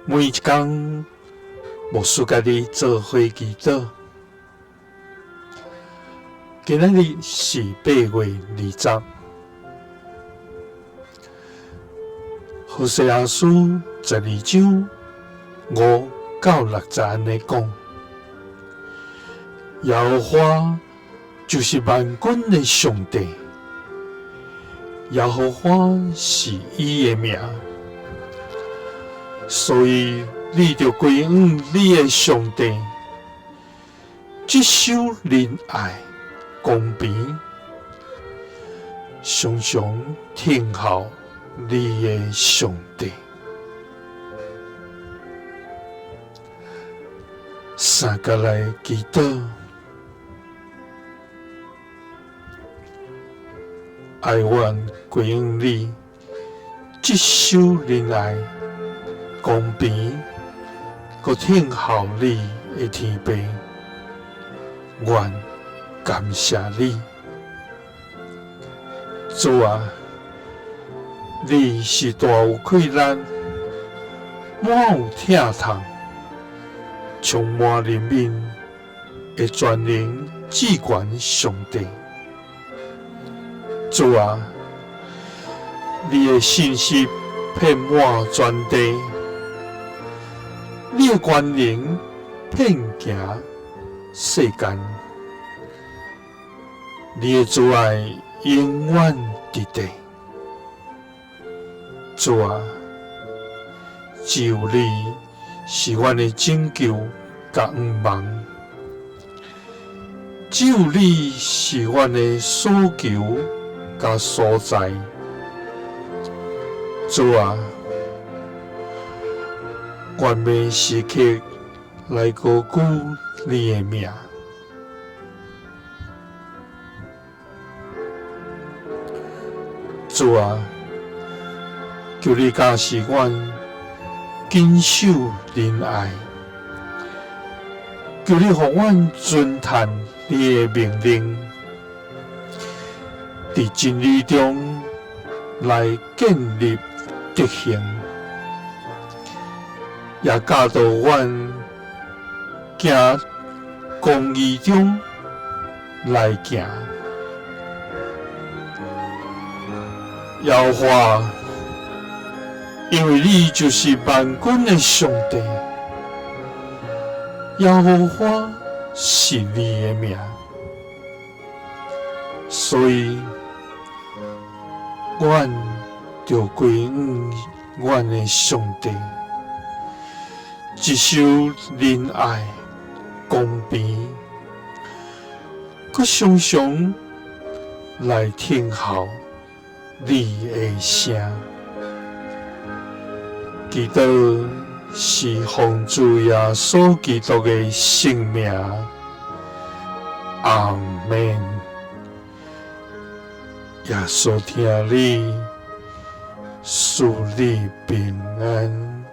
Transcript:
每一天，牧师家己做伙祈祷。今仔日是8月20日，何西阿书12章5到6节安尼讲：耶和华就是万军的上帝，耶和华是伊的名。所以，你着归向你的上帝，接受仁爱、公平，常常听候你的上帝。三个来祈祷，爱愿归向你，接受仁爱。公平，佮听候你的天父，愿感谢你，主啊！你是大有困难、满有疼痛、充满人民的全能至权上帝，主啊！你的信息遍满全地。你的权能遍行世间，你的慈爱永远伫地。主啊，只有你是阮的拯救甲愿望，只有你是阮的所求甲所在。主啊！愿每时刻来高举你的名，主啊，求你加持阮谨守仁爱，求你互阮遵传你的命令，伫真理中来建立德行。也教导阮行公义中来行，耶和华，因为你就是万军的上帝，耶和华是你的名，所以阮就归向阮的上帝。接受仁爱、公平，佮常常来听候你的声。祈祷是奉主耶稣基督的圣名，阿门。耶稣听你，赐你平安。